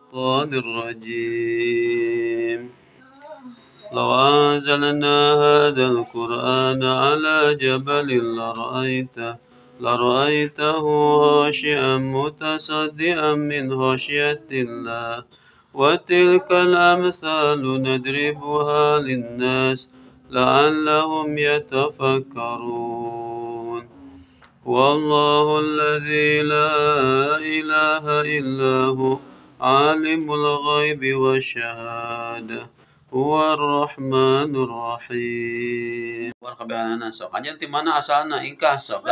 الشيطان الرجيم لو أنزلنا هذا القرآن على جبل لرأيته خاشعا متصدعا من خشية الله وتلك الأمثال نضربها للناس لعلهم يتفكرون والله الذي لا إله إلا هو عالم الغيب والشهادة هو الرحمن الرحيم. Warkabehanana sok. Anjeun ti mana asalna? Ingkah sok.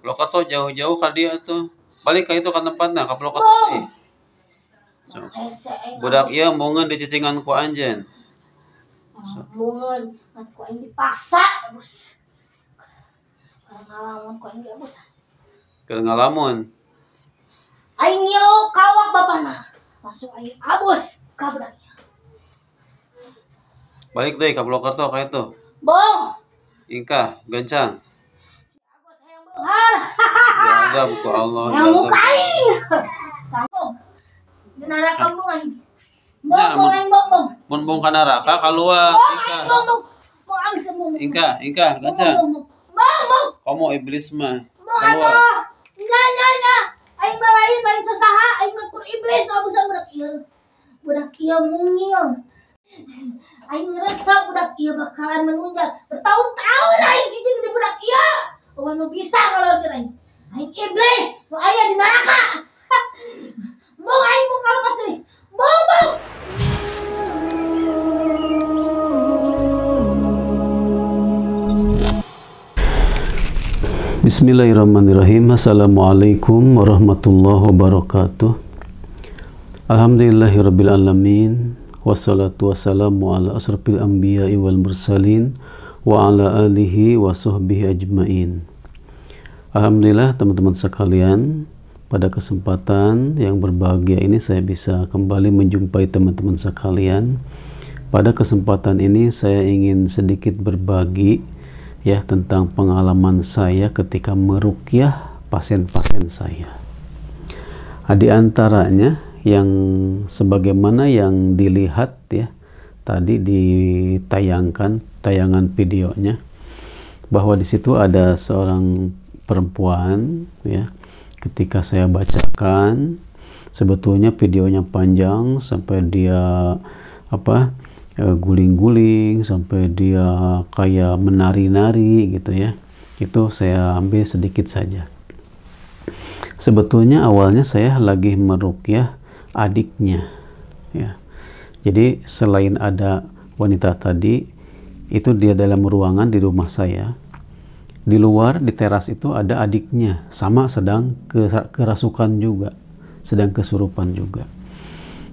Lokato jauh-jauh ka dia tuh. Balik ka itu ka tempatna ka Lokato teh. Sok. Budak ieu mungeun dicicingan ku anjeun. Mungeun ku aing dipaksa, Bos. Ngalamun ku aing Bos. Keur ngalamun. Aing ngilu kawak bapana. Langsung aing abus ka budak. Balik deui ka Purwokerto ka itu. Bong. Ingkah gancang. Si Agus hayang beunghar. Diadab ku Allah. Yang muka aing. Bong. Di neraka bong aing. Bong aing bong. Mun bong ka neraka kaluar. Ingkah. Bong abis bong. Ingkah gancang. Bong. Kamu iblis mah. Keluar. Nya. Aing lain sasaha, aing mah iblis abusan budak ieu. Budak ieu mungil. Aing ngerasa budak ieu bakalan menunjang. Bertahun-tahun aing cicing di budak ieu. Eueuh nu bisa ngalorkeun aing. Aing iblis nu aya di neraka. Bong aing mau ngalepas deui. Bong. Bismillahirrahmanirrahim. Assalamualaikum warahmatullahi wabarakatuh. Alhamdulillahirabbil alamin. Wassalatu wassalamu ala asrofil anbiya'i wal mursalin wa ala alihi wa sahbihi ajmain. Alhamdulillah teman-teman sekalian, pada kesempatan yang berbahagia ini saya bisa kembali menjumpai teman-teman sekalian. Pada kesempatan ini saya ingin sedikit berbagi tentang pengalaman saya ketika meruqyah pasien-pasien saya. Di antaranya yang sebagaimana yang dilihat tadi ditayangkan tayangan videonya, bahwa di situ ada seorang perempuan ketika saya bacakan, sebetulnya videonya panjang sampai dia guling-guling sampai dia kayak menari-nari gitu ya. Itu saya ambil sedikit saja. Sebetulnya awalnya saya lagi meruqyah adiknya ya. Jadi selain ada wanita tadi, itu dia dalam ruangan di rumah saya. Di luar di teras itu ada adiknya, sama sedang kerasukan juga, sedang kesurupan juga.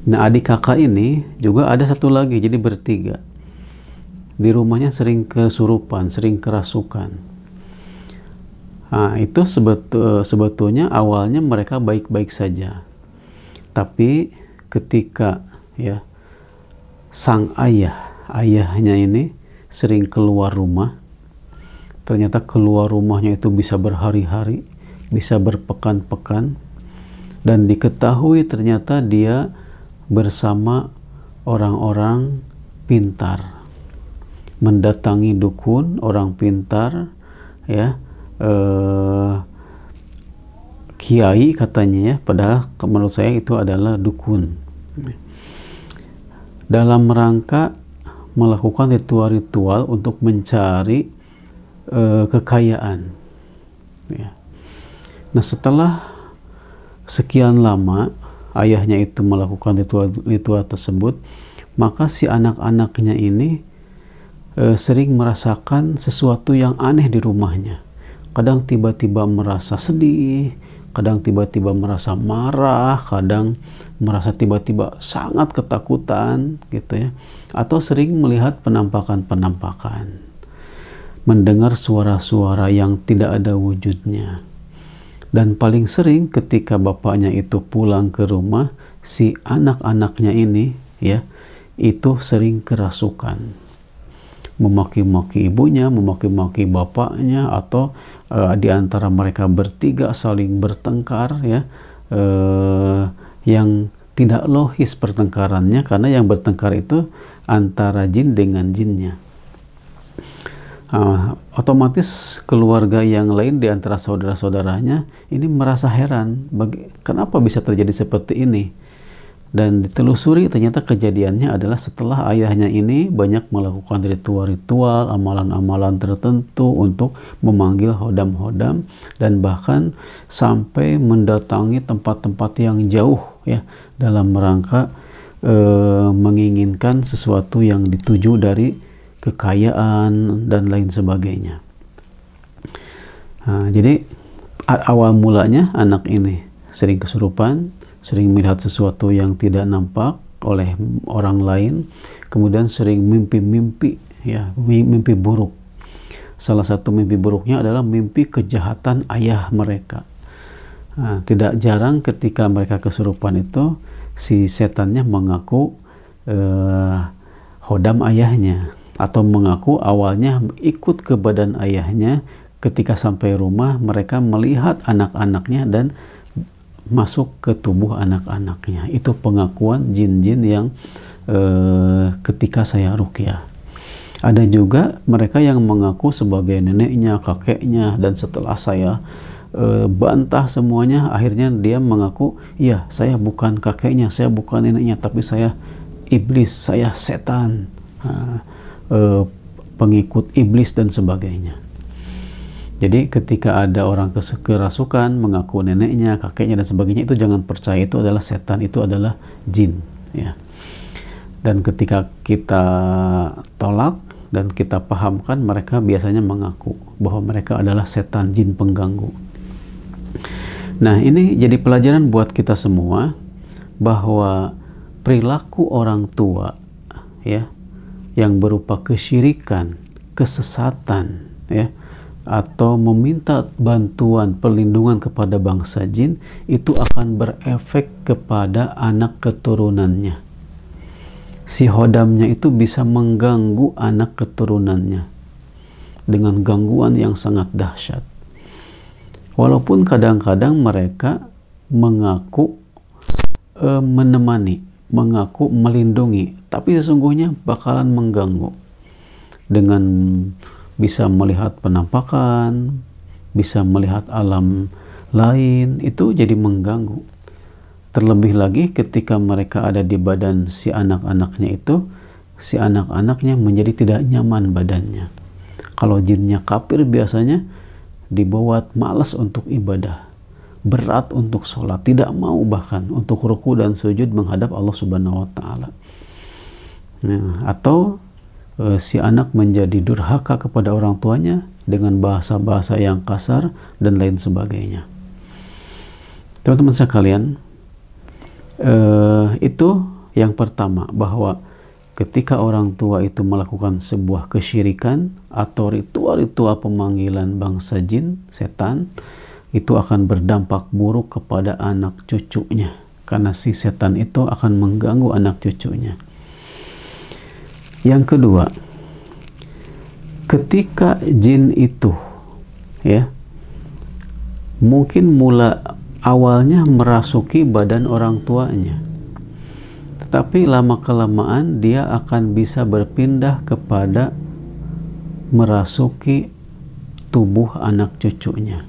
Nah, adik kakak ini juga ada satu lagi, jadi bertiga. Di rumahnya sering kesurupan, sering kerasukan. Nah, itu sebetulnya awalnya mereka baik-baik saja. Tapi ketika sang ayahnya ini sering keluar rumah, ternyata keluar rumahnya itu bisa berhari-hari, bisa berpekan-pekan, dan diketahui ternyata dia bersama orang-orang pintar, mendatangi dukun, orang pintar kiai katanya padahal menurut saya itu adalah dukun, dalam rangka melakukan ritual-ritual untuk mencari kekayaan. Nah, setelah sekian lama ayahnya itu melakukan ritual tersebut, maka si anak-anaknya ini sering merasakan sesuatu yang aneh di rumahnya. Kadang tiba-tiba merasa sedih, kadang tiba-tiba merasa marah, kadang merasa tiba-tiba sangat ketakutan gitu ya. Atau sering melihat penampakan-penampakan, mendengar suara-suara yang tidak ada wujudnya. Dan paling sering ketika bapaknya itu pulang ke rumah, si anak-anaknya ini itu sering kerasukan, memaki-maki ibunya, memaki-maki bapaknya, atau di antara mereka bertiga saling bertengkar yang tidak logis pertengkarannya, karena yang bertengkar itu antara jin dengan jinnya. Otomatis keluarga yang lain di antara saudara-saudaranya ini merasa heran, kenapa bisa terjadi seperti ini. Dan ditelusuri ternyata kejadiannya adalah setelah ayahnya ini banyak melakukan ritual-ritual, amalan-amalan tertentu untuk memanggil hodam-hodam, dan bahkan sampai mendatangi tempat-tempat yang jauh ya, dalam rangka menginginkan sesuatu yang dituju dari kekayaan dan lain sebagainya. Jadi awal mulanya anak ini sering kesurupan, sering melihat sesuatu yang tidak nampak oleh orang lain, kemudian sering mimpi-mimpi ya, mimpi buruk. Salah satu mimpi buruknya adalah mimpi kejahatan ayah mereka. Tidak jarang ketika mereka kesurupan itu si setannya mengaku hodam ayahnya, atau mengaku awalnya ikut ke badan ayahnya. Ketika sampai rumah mereka melihat anak-anaknya dan masuk ke tubuh anak-anaknya. Itu pengakuan jin-jin yang ketika saya ruqyah. Ada juga mereka yang mengaku sebagai neneknya, kakeknya, dan setelah saya bantah semuanya, akhirnya dia mengaku, iya saya bukan kakeknya, saya bukan neneknya, tapi saya iblis, saya setan, pengikut iblis dan sebagainya. Jadi ketika ada orang kerasukan mengaku neneknya, kakeknya dan sebagainya, itu jangan percaya itu adalah setan, itu adalah jin ya. Dan ketika kita tolak dan kita pahamkan, mereka biasanya mengaku bahwa mereka adalah setan, jin pengganggu. Nah, ini jadi pelajaran buat kita semua bahwa perilaku orang tua ya yang berupa kesyirikan, kesesatan ya, atau meminta bantuan perlindungan kepada bangsa jin, itu akan berefek kepada anak keturunannya. Si hodamnya itu bisa mengganggu anak keturunannya dengan gangguan yang sangat dahsyat. Walaupun kadang-kadang mereka mengaku menemani, mengaku melindungi, tapi sesungguhnya bakalan mengganggu dengan bisa melihat penampakan, bisa melihat alam lain, itu jadi mengganggu. Terlebih lagi ketika mereka ada di badan si anak-anaknya itu, si anak-anaknya menjadi tidak nyaman badannya. Kalau jinnya kafir biasanya dibuat malas untuk ibadah, berat untuk sholat, tidak mau bahkan untuk ruku dan sujud menghadap Allah Subhanahu wa Ta'ala. Nah, atau si anak menjadi durhaka kepada orang tuanya dengan bahasa-bahasa yang kasar dan lain sebagainya. Teman-teman sekalian, itu yang pertama, bahwa ketika orang tua itu melakukan sebuah kesyirikan atau ritual-ritual pemanggilan bangsa jin, setan, itu akan berdampak buruk kepada anak cucunya, karena si setan itu akan mengganggu anak cucunya. Yang kedua, ketika jin itu ya mungkin awalnya merasuki badan orang tuanya, tetapi lama-kelamaan dia akan bisa berpindah kepada merasuki tubuh anak cucunya,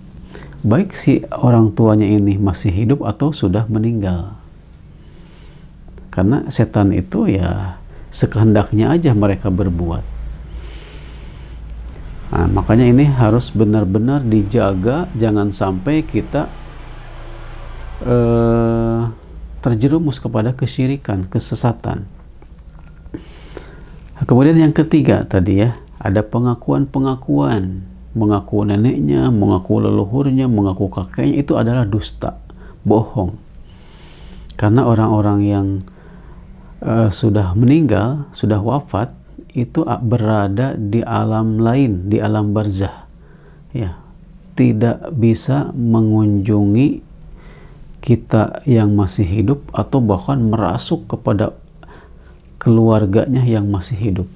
baik si orang tuanya ini masih hidup atau sudah meninggal. Karena setan itu ya sekehendaknya aja mereka berbuat. Nah, makanya ini harus benar-benar dijaga, jangan sampai kita terjerumus kepada kesyirikan, kesesatan. Kemudian yang ketiga tadi ya, ada pengakuan-pengakuan, mengaku neneknya, mengaku leluhurnya, mengaku kakeknya, itu adalah dusta, bohong. Karena orang-orang yang sudah meninggal, sudah wafat, itu berada di alam lain, di alam barzah ya, tidak bisa mengunjungi kita yang masih hidup atau bahkan merasuk kepada keluarganya yang masih hidup.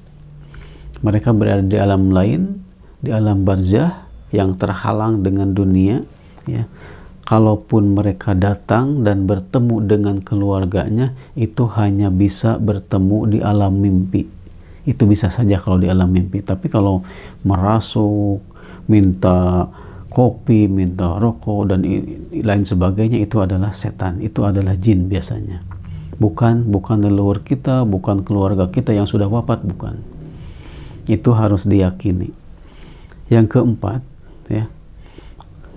Mereka berada di alam lain, di alam barzah yang terhalang dengan dunia ya. kalaupun mereka datang dan bertemu dengan keluarganya, itu hanya bisa bertemu di alam mimpi. Itu bisa saja kalau di alam mimpi. Tapi kalau merasuk, minta kopi, minta rokok, dan lain sebagainya, itu adalah setan, itu adalah jin biasanya. Bukan leluhur kita, bukan keluarga kita yang sudah wafat, bukan. Itu harus diyakini. Yang keempat, ya,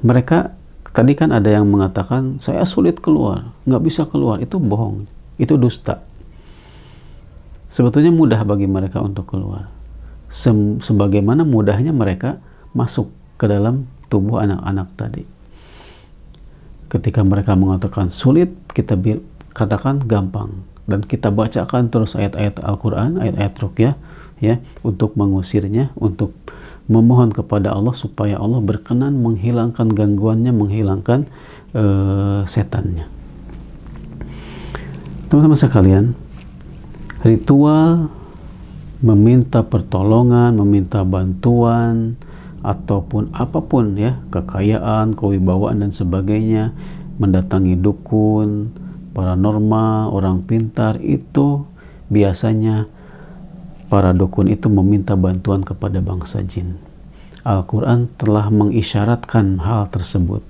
mereka tadi kan ada yang mengatakan saya sulit keluar, nggak bisa keluar. Itu bohong, itu dusta. Sebetulnya mudah bagi mereka untuk keluar, sebagaimana mudahnya mereka masuk ke dalam tubuh anak-anak tadi. Ketika mereka mengatakan sulit, kita katakan gampang, dan kita bacakan terus ayat-ayat Al-Quran, ayat-ayat ruqyah, ya, untuk mengusirnya, untuk memohon kepada Allah supaya Allah berkenan menghilangkan gangguannya, menghilangkan setannya. Teman-teman sekalian, ritual meminta pertolongan, meminta bantuan, ataupun apapun, ya, kekayaan, kewibawaan dan sebagainya, mendatangi dukun, paranormal, orang pintar, itu biasanya para dukun itu meminta bantuan kepada bangsa jin. Al-Quran telah mengisyaratkan hal tersebut.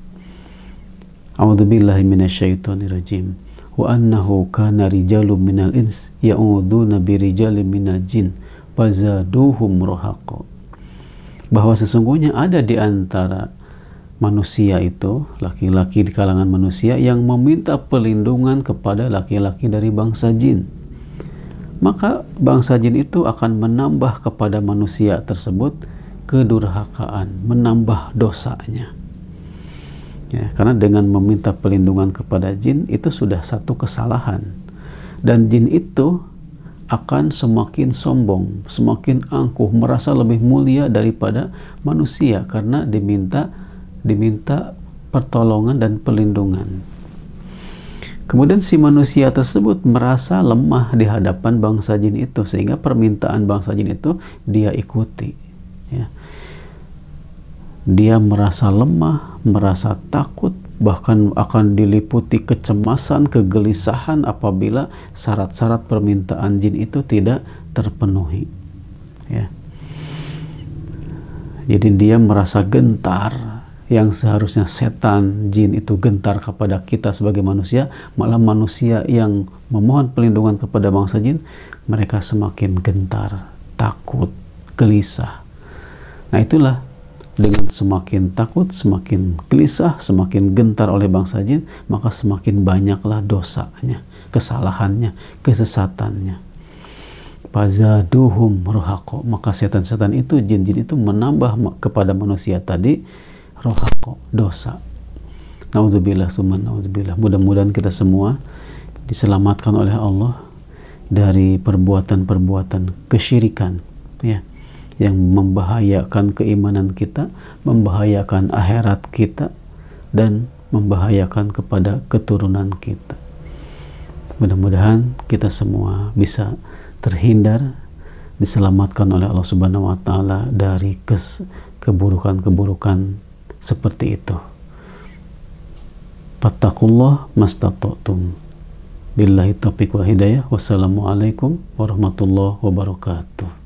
A'udzubillahi minasyaitonirrajim. Wa annahu kana rijalun minal ins ya'uduna birijalin minal jin fazaduhum rahaqa. Bahwa sesungguhnya ada di antara manusia itu, laki-laki di kalangan manusia, yang meminta perlindungan kepada laki-laki dari bangsa jin. Maka bangsa jin itu akan menambah kepada manusia tersebut kedurhakaan, menambah dosanya. Ya, karena dengan meminta perlindungan kepada jin itu sudah satu kesalahan. Dan jin itu akan semakin sombong, semakin angkuh, merasa lebih mulia daripada manusia karena diminta pertolongan dan perlindungan. Kemudian si manusia tersebut merasa lemah di hadapan bangsa jin itu, sehingga permintaan bangsa jin itu dia ikuti. Ya. Dia merasa lemah, merasa takut, bahkan akan diliputi kecemasan, kegelisahan apabila syarat-syarat permintaan jin itu tidak terpenuhi. Ya. Jadi dia merasa gentar. Yang seharusnya setan, jin itu gentar kepada kita sebagai manusia, malah manusia yang memohon perlindungan kepada bangsa jin, mereka semakin gentar, takut, gelisah. Nah itulah, dengan semakin takut, semakin gelisah, semakin gentar oleh bangsa jin, maka semakin banyaklah dosanya, kesalahannya, kesesatannya. Fazaduhum rahaqa. Maka setan-setan itu, jin-jin itu menambah kepada manusia tadi rohako, dosa. Naudzubillah summa naudzubillah. Mudah-mudahan kita semua diselamatkan oleh Allah dari perbuatan-perbuatan kesyirikan, ya, yang membahayakan keimanan kita, membahayakan akhirat kita, dan membahayakan kepada keturunan kita. Mudah-mudahan kita semua bisa terhindar, diselamatkan oleh Allah Subhanahu wa taala dari keburukan-keburukan seperti itu. Fattakullah mastata'tum. Billahi taufiq wal hidayah. Wassalamualaikum warahmatullahi wabarakatuh.